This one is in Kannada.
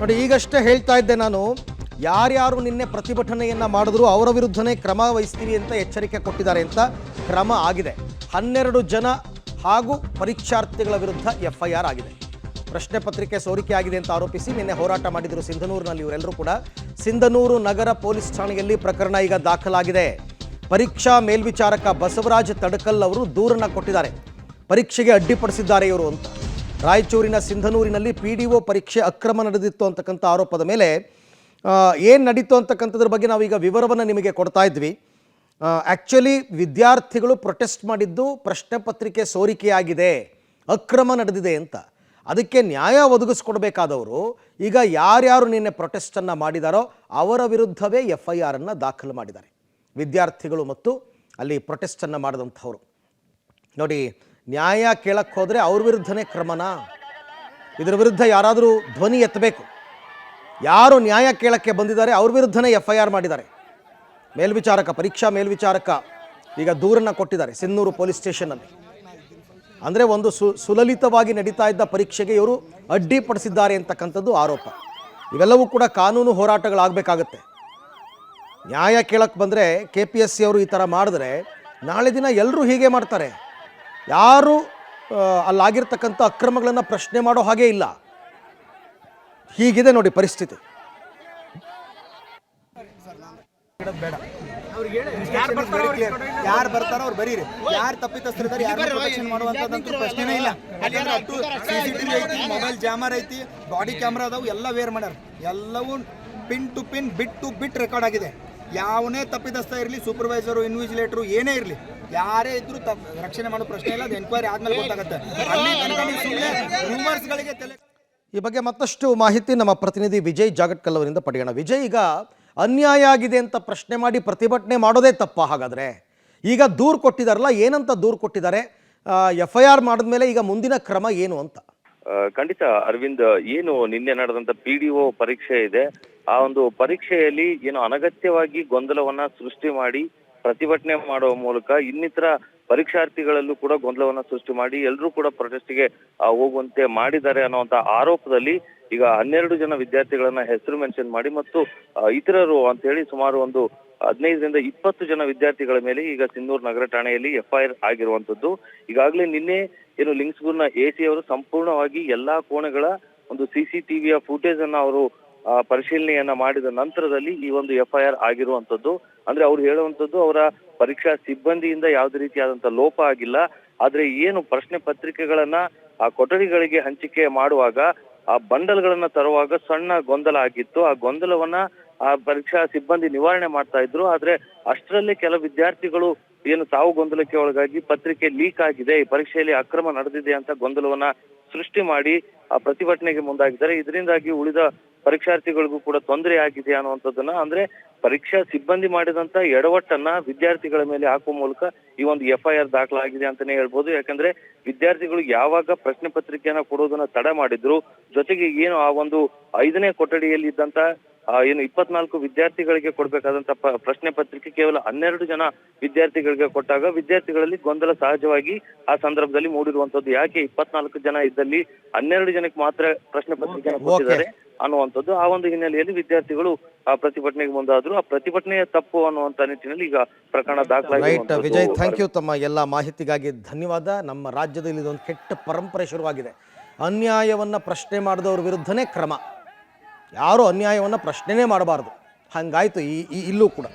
ನೋಡಿ, ಈಗಷ್ಟೇ ಹೇಳ್ತಾ ಇದ್ದೆ ನಾನು, ಯಾರ್ಯಾರು ನಿನ್ನೆ ಪ್ರತಿಭಟನೆಯನ್ನು ಮಾಡಿದ್ರು ಅವರ ವಿರುದ್ಧನೇ ಕ್ರಮ ವಹಿಸ್ತೀವಿ ಅಂತ ಎಚ್ಚರಿಕೆ ಕೊಟ್ಟಿದ್ದಾರೆ ಅಂತ. ಕ್ರಮ ಆಗಿದೆ. 12 ಜನ ಹಾಗೂ ಪರೀಕ್ಷಾರ್ಥಿಗಳ ವಿರುದ್ಧ FIR ಆಗಿದೆ. ಪ್ರಶ್ನೆ ಪತ್ರಿಕೆ ಸೋರಿಕೆ ಆಗಿದೆ ಅಂತ ಆರೋಪಿಸಿ ನಿನ್ನೆ ಹೋರಾಟ ಮಾಡಿದರು ಸಿಂಧನೂರಿನಲ್ಲಿ. ಇವರೆಲ್ಲರೂ ಕೂಡ ಸಿಂಧನೂರು ನಗರ ಪೊಲೀಸ್ ಠಾಣೆಯಲ್ಲಿ ಪ್ರಕರಣ ಈಗ ದಾಖಲಾಗಿದೆ. ಪರೀಕ್ಷಾ ಮೇಲ್ವಿಚಾರಕ ಬಸವರಾಜ್ ತಡಕಲ್ ಅವರು ದೂರನ್ನು ಕೊಟ್ಟಿದ್ದಾರೆ. ಪರೀಕ್ಷೆಗೆ ಅಡ್ಡಿಪಡಿಸಿದ್ದಾರೆ ಇವರು ಅಂತ. ರಾಯಚೂರಿನ ಸಿಂಧನೂರಿನಲ್ಲಿ PDO ಪರೀಕ್ಷೆ ಅಕ್ರಮ ನಡೆದಿತ್ತು ಅಂತಕ್ಕಂಥ ಆರೋಪದ ಮೇಲೆ ಏನು ನಡೀತು ಅಂತಕ್ಕಂಥದ್ರ ಬಗ್ಗೆ ನಾವೀಗ ವಿವರವನ್ನು ನಿಮಗೆ ಕೊಡ್ತಾ ಇದ್ವಿ. ಆ್ಯಕ್ಚುಲಿ ವಿದ್ಯಾರ್ಥಿಗಳು ಪ್ರೊಟೆಸ್ಟ್ ಮಾಡಿದ್ದು ಪ್ರಶ್ನೆ ಪತ್ರಿಕೆ ಸೋರಿಕೆಯಾಗಿದೆ, ಅಕ್ರಮ ನಡೆದಿದೆ ಅಂತ. ಅದಕ್ಕೆ ನ್ಯಾಯ ಒದಗಿಸ್ಕೊಡ್ಬೇಕಾದವರು ಈಗ ಯಾರ್ಯಾರು ನಿನ್ನೆ ಪ್ರೊಟೆಸ್ಟನ್ನು ಮಾಡಿದಾರೋ ಅವರ ವಿರುದ್ಧವೇ FIR ಅನ್ನು ದಾಖಲು ಮಾಡಿದ್ದಾರೆ. ವಿದ್ಯಾರ್ಥಿಗಳು ಮತ್ತು ಅಲ್ಲಿ ಪ್ರೊಟೆಸ್ಟನ್ನು ಮಾಡಿದಂಥವ್ರು. ನೋಡಿ, ನ್ಯಾಯ ಕೇಳಕ್ಕೆ ಹೋದರೆ ಅವ್ರ ವಿರುದ್ಧನೇ ಕ್ರಮನಾ? ಇದರ ವಿರುದ್ಧ ಯಾರಾದರೂ ಧ್ವನಿ ಎತ್ತಬೇಕು. ಯಾರು ನ್ಯಾಯ ಕೇಳಕ್ಕೆ ಬಂದಿದ್ದಾರೆ ಅವ್ರ ವಿರುದ್ಧನೇ FIR ಮಾಡಿದ್ದಾರೆ. ಮೇಲ್ವಿಚಾರಕ, ಪರೀಕ್ಷಾ ಮೇಲ್ವಿಚಾರಕ ಈಗ ದೂರನ್ನು ಕೊಟ್ಟಿದ್ದಾರೆ ಸಿಂಧನೂರು ಪೊಲೀಸ್ ಸ್ಟೇಷನ್ನಲ್ಲಿ. ಅಂದರೆ ಒಂದು ಸುಲಲಿತವಾಗಿ ನಡೀತಾ ಇದ್ದ ಪರೀಕ್ಷೆಗೆ ಇವರು ಅಡ್ಡಿಪಡಿಸಿದ್ದಾರೆ ಅಂತಕ್ಕಂಥದ್ದು ಆರೋಪ. ಇವೆಲ್ಲವೂ ಕೂಡ ಕಾನೂನು ಹೋರಾಟಗಳಾಗಬೇಕಾಗತ್ತೆ. ನ್ಯಾಯ ಕೇಳಕ್ಕೆ ಬಂದರೆ KPSC ಅವರು ಈ ಥರ ಮಾಡಿದ್ರೆ ನಾಳೆ ದಿನ ಎಲ್ಲರೂ ಹೀಗೆ ಮಾಡ್ತಾರೆ. ಯಾರು ಅಲ್ಲಾಗಿರ್ತಕ್ಕಂಥ ಅಕ್ರಮಗಳನ್ನು ಪ್ರಶ್ನೆ ಮಾಡೋ ಹಾಗೆ ಇಲ್ಲ. ಹೀಗಿದೆ ನೋಡಿ ಪರಿಸ್ಥಿತಿ. ಯಾರು ಬರ್ತಾರೋ ಅವ್ರು ಬರೀರಿ, ಯಾರು ತಪ್ಪಿತಸ್ಥರಿದ್ದಾರೆ ಯಾರು ಪ್ರೊಟೆಕ್ಷನ್ ಮಾಡುವಂತದಂತೂ ಪ್ರಶ್ನೆನೇ ಇಲ್ಲ. ಯಾಕಂದ್ರೆ ಅಷ್ಟು CCTV ಐತಿ, ಮೊಬೈಲ್ ಜಾಮರ್ ಐತಿ, ಬಾಡಿ ಕ್ಯಾಮ್ರಾ ಅದಾವು, ಎಲ್ಲ ವೇರ್ ಮಾಡ್ಯಾರ. ಎಲ್ಲವೂ pin to pin, bit to bit record ಆಗಿದೆ. ಯಾವನೇ ತಪ್ಪಿತಸ್ಥ ಇರಲಿ, ಸೂಪರ್ವೈಸರು, ಇನ್ವಿಜಿಲೇಟರು ಏನೇ ಇರಲಿ, ಯಾರೇ ಇದ್ರು ರಕ್ಷಣೆ ಮಾಡೋ ಪ್ರಶ್ನೆ ಇಲ್ಲ. ಅದು ಎನ್ಕ್ವೈರಿ ಆದ್ಮೇಲೆ ಗೊತ್ತಾಗುತ್ತೆ. ರೂಮರ್ಸ್ಗಳಿಗೆ ತಲೆ. ಈ ಬಗ್ಗೆ ಮತ್ತಷ್ಟು ಮಾಹಿತಿ ನಮ್ಮ ಪ್ರತಿನಿಧಿ ವಿಜಯ್ ಜಾಗಟ್ಕಲ್ ಅವರಿಂದ ಪಡೆಯೋಣ. ವಿಜಯ್, ಈಗ ಅನ್ಯಾಯ ಆಗಿದೆ ಅಂತ ಪ್ರಶ್ನೆ ಮಾಡಿ ಪ್ರತಿಭಟನೆ ಮಾಡೋದೇ ತಪ್ಪ? ಹಾಗಾದರೆ ಈಗ ದೂರು ಕೊಟ್ಟಿದ್ದಾರಲ್ಲ, ಏನಂತ ದೂರು ಕೊಟ್ಟಿದ್ದಾರೆ? FIR ಮಾಡಿದ್ಮೇಲೆ ಈಗ ಮುಂದಿನ ಕ್ರಮ ಏನು ಅಂತ? ಖಂಡಿತ ಅರವಿಂದ್, ಏನು ನಿನ್ನೆ ನಡೆದಂತ PDO ಪರೀಕ್ಷೆ ಇದೆ, ಆ ಒಂದು ಪರೀಕ್ಷೆಯಲ್ಲಿ ಏನು ಅನಗತ್ಯವಾಗಿ ಗೊಂದಲವನ್ನ ಸೃಷ್ಟಿ ಮಾಡಿ ಪ್ರತಿಭಟನೆ ಮಾಡುವ ಮೂಲಕ ಇನ್ನಿತರ ಪರೀಕ್ಷಾರ್ಥಿಗಳಲ್ಲೂ ಕೂಡ ಗೊಂದಲವನ್ನ ಸೃಷ್ಟಿ ಮಾಡಿ ಎಲ್ಲರೂ ಕೂಡ ಪ್ರೊಟೆಸ್ಟ್ಗೆ ಹೋಗುವಂತೆ ಮಾಡಿದ್ದಾರೆ ಅನ್ನುವಂತ ಆರೋಪದಲ್ಲಿ ಈಗ 12 ಜನ ವಿದ್ಯಾರ್ಥಿಗಳನ್ನ ಹೆಸರು ಮೆನ್ಷನ್ ಮಾಡಿ ಮತ್ತು ಇತರರು ಅಂತ ಹೇಳಿ ಸುಮಾರು ಒಂದು 15ರಿಂದ 20 ಜನ ವಿದ್ಯಾರ್ಥಿಗಳ ಮೇಲೆ ಈಗ ಸಿಂಧನೂರು ನಗರ ಠಾಣೆಯಲ್ಲಿ FIR ಆಗಿರುವಂತದ್ದು. ಈಗಾಗಲೇ ನಿನ್ನೆ ಏನು ಲಿಂಕ್ಸ್ಗೂರ್ನ AC ಅವರು ಸಂಪೂರ್ಣವಾಗಿ ಎಲ್ಲಾ ಕೋಣೆಗಳ ಒಂದು CCTVಯ ಫುಟೇಜ್ ಅನ್ನ ಅವರು ಪರಿಶೀಲನೆಯನ್ನ ಮಾಡಿದ ನಂತರದಲ್ಲಿ ಈ ಒಂದು FIR ಆಗಿರುವಂತದ್ದು. ಅಂದ್ರೆ ಅವ್ರು ಹೇಳುವಂತದ್ದು ಅವರ ಪರೀಕ್ಷಾ ಸಿಬ್ಬಂದಿಯಿಂದ ಯಾವುದೇ ರೀತಿಯಾದಂತ ಲೋಪ ಆಗಿಲ್ಲ. ಆದ್ರೆ ಏನು ಪ್ರಶ್ನೆ ಪತ್ರಿಕೆಗಳನ್ನ ಆ ಕೊಠಡಿಗಳಿಗೆ ಹಂಚಿಕೆ ಮಾಡುವಾಗ ಆ ಬಂಡಲ್ಗಳನ್ನ ತರುವಾಗ ಸಣ್ಣ ಗೊಂದಲ ಆಗಿತ್ತು. ಆ ಗೊಂದಲವನ್ನ ಆ ಪರೀಕ್ಷಾ ಸಿಬ್ಬಂದಿ ನಿವಾರಣೆ ಮಾಡ್ತಾ ಇದ್ರು. ಆದ್ರೆ ಅಷ್ಟರಲ್ಲಿ ಕೆಲವು ವಿದ್ಯಾರ್ಥಿಗಳು ಏನು ಸಾವು ಗೊಂದಲಕ್ಕೆ ಒಳಗಾಗಿ ಪತ್ರಿಕೆ ಲೀಕ್ ಆಗಿದೆ, ಈ ಪರೀಕ್ಷೆಯಲ್ಲಿ ಅಕ್ರಮ ನಡೆದಿದೆ ಅಂತ ಗೊಂದಲವನ್ನ ಸೃಷ್ಟಿ ಮಾಡಿ ಆ ಪ್ರತಿಭಟನೆಗೆ ಮುಂದಾಗಿದ್ದಾರೆ. ಇದರಿಂದಾಗಿ ಉಳಿದ ಪರೀಕ್ಷಾರ್ಥಿಗಳಿಗೂ ಕೂಡ ತೊಂದರೆ ಆಗಿದೆ ಅನ್ನುವಂಥದ್ದನ್ನ, ಅಂದ್ರೆ ಪರೀಕ್ಷಾ ಸಿಬ್ಬಂದಿ ಮಾಡಿದಂತ ಎಡವಟ್ಟನ್ನ ವಿದ್ಯಾರ್ಥಿಗಳ ಮೇಲೆ ಹಾಕುವ ಮೂಲಕ ಈ ಒಂದು FIR ದಾಖಲಾಗಿದೆ ಅಂತಾನೆ ಹೇಳ್ಬೋದು. ಯಾಕಂದ್ರೆ ವಿದ್ಯಾರ್ಥಿಗಳು ಯಾವಾಗ ಪ್ರಶ್ನೆ ಪತ್ರಿಕೆಯನ್ನ ಕೊಡೋದನ್ನ ತಡೆ ಮಾಡಿದ್ರು, ಜೊತೆಗೆ ಏನು ಆ ಒಂದು 5ನೇ ಕೊಠಡಿಯಲ್ಲಿ ಇದ್ದಂತ ಏನು 24 ವಿದ್ಯಾರ್ಥಿಗಳಿಗೆ ಕೊಡ್ಬೇಕಾದಂತ ಪ್ರಶ್ನೆ ಪತ್ರಿಕೆ ಕೇವಲ 12 ಜನ ವಿದ್ಯಾರ್ಥಿಗಳಿಗೆ ಕೊಟ್ಟಾಗ ವಿದ್ಯಾರ್ಥಿಗಳಲ್ಲಿ ಗೊಂದಲ ಸಹಜವಾಗಿ ಆ ಸಂದರ್ಭದಲ್ಲಿ ಮೂಡಿರುವಂತದ್ದು. ಯಾಕೆ 24 ಜನ ಇದ್ದಲ್ಲಿ 12 ಜನಕ್ಕೆ ಮಾತ್ರ ಪ್ರಶ್ನೆ ಪತ್ರಿಕೆಯನ್ನು ಕೊಟ್ಟಿದ್ದಾರೆ ಅನ್ನುವಂಥದ್ದು. ಆ ಒಂದು ಹಿನ್ನೆಲೆಯಲ್ಲಿ ವಿದ್ಯಾರ್ಥಿಗಳು ಆ ಪ್ರತಿಭಟನೆಗೆ ಮುಂದಾದ್ರು. ಆ ಪ್ರತಿಭಟನೆಯ ತಪ್ಪು ಅನ್ನುವಂತ ನಿಟ್ಟಿನಲ್ಲಿ ಈಗ ಪ್ರಕರಣ ದಾಖಲಾಗಿದೆ. Vijay, thank you. ತಮ್ಮ ಎಲ್ಲ ಮಾಹಿತಿಗಾಗಿ ಧನ್ಯವಾದ. ನಮ್ಮ ರಾಜ್ಯದಲ್ಲಿ ಇದೊಂದು ಕೆಟ್ಟ ಪರಂಪರೆ ಶುರುವಾಗಿದೆ. ಅನ್ಯಾಯವನ್ನ ಪ್ರಶ್ನೆ ಮಾಡಿದವ್ರ ವಿರುದ್ಧನೇ ಕ್ರಮ. ಯಾರು ಅನ್ಯಾಯವನ್ನು ಪ್ರಶ್ನೆನೇ ಮಾಡಬಾರ್ದು. ಹಂಗಾಯ್ತು ಇಲ್ಲೂ ಕೂಡ.